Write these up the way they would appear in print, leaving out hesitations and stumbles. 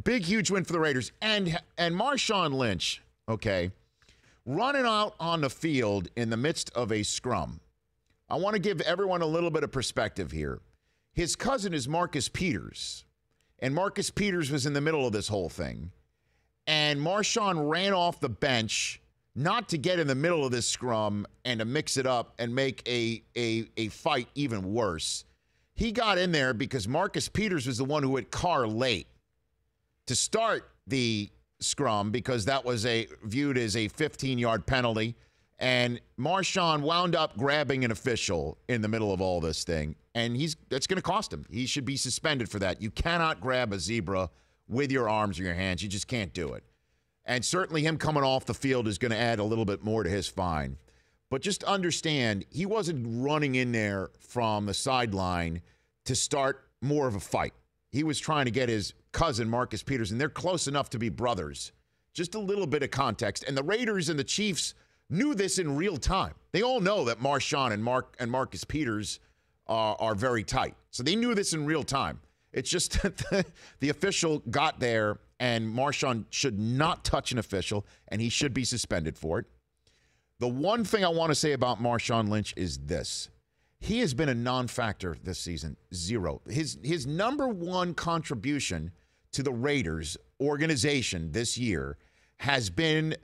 Big, huge win for the Raiders. And Marshawn Lynch, okay, running out on the field in the midst of a scrum. I want to give everyone a little bit of perspective here. His cousin is Marcus Peters, and Marcus Peters was in the middle of this whole thing. And Marshawn ran off the bench not to get in the middle of this scrum and to mix it up and make a fight even worse. He got in there because Marcus Peters was the one who hit Carr late to start the scrum because that was viewed as a 15-yard penalty. And Marshawn wound up grabbing an official in the middle of all this thing. And that's going to cost him. He should be suspended for that. You cannot grab a zebra with your arms or your hands. You just can't do it. And certainly him coming off the field is going to add a little bit more to his fine. But just understand, he wasn't running in there from the sideline to start more of a fight. He was trying to get his cousin, Marcus Peters, and they're close enough to be brothers. Just a little bit of context. And the Raiders and the Chiefs knew this in real time. They all know that Marshawn and Marcus Peters are very tight. So they knew this in real time. It's just that the official got there, and Marshawn should not touch an official, and he should be suspended for it. The one thing I want to say about Marshawn Lynch is this. He has been a non-factor this season, zero. His number one contribution to the Raiders organization this year has been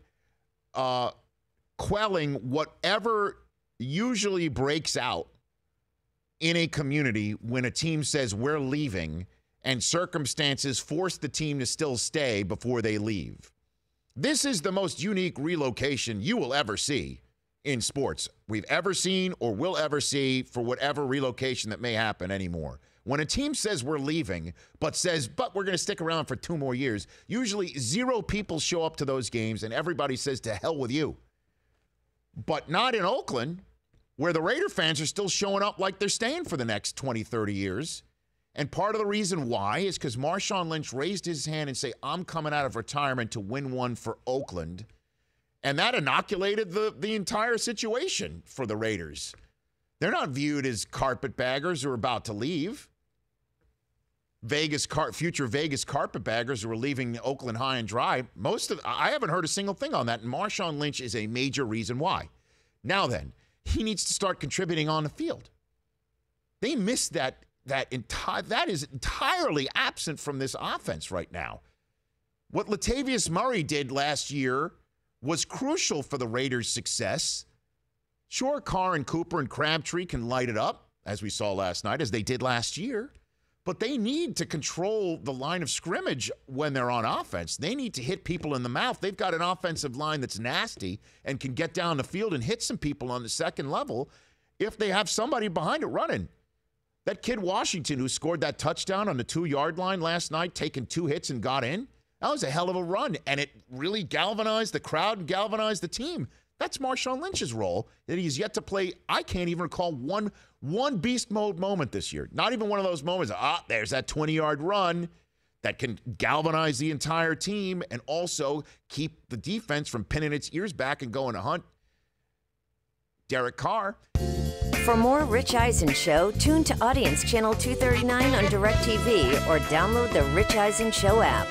quelling whatever usually breaks out in a community when a team says we're leaving and circumstances force the team to still stay before they leave. This is the most unique relocation you will ever see in sports, we've ever seen or will ever see for whatever relocation that may happen anymore. When a team says we're leaving, but we're going to stick around for 2 more years, usually 0 people show up to those games and everybody says to hell with you. But not in Oakland, where the Raider fans are still showing up like they're staying for the next 20, 30 years. And part of the reason why is because Marshawn Lynch raised his hand and say, I'm coming out of retirement to win one for Oakland. And that inoculated the entire situation for the Raiders. They're not viewed as carpetbaggers who are about to leave. Future Vegas carpetbaggers who are leaving Oakland high and dry. I haven't heard a single thing on that, and Marshawn Lynch is a major reason why. Now then, he needs to start contributing on the field. They missed that is entirely absent from this offense right now. What Latavius Murray did last year was crucial for the Raiders' success. Sure, Carr and Cooper and Crabtree can light it up, as we saw last night, as they did last year. But they need to control the line of scrimmage when they're on offense. They need to hit people in the mouth. They've got an offensive line that's nasty and can get down the field and hit some people on the second level if they have somebody behind it running. That kid Washington who scored that touchdown on the 2-yard line last night, taking 2 hits and got in, that was a hell of a run, and it really galvanized the crowd and galvanized the team. That's Marshawn Lynch's role that he's yet to play. I can't even recall one beast mode moment this year. Not even one of those moments. There's that 20-yard run that can galvanize the entire team and also keep the defense from pinning its ears back and going to hunt Derek Carr. For more Rich Eisen Show, tune to Audience Channel 239 on DirecTV or download the Rich Eisen Show app.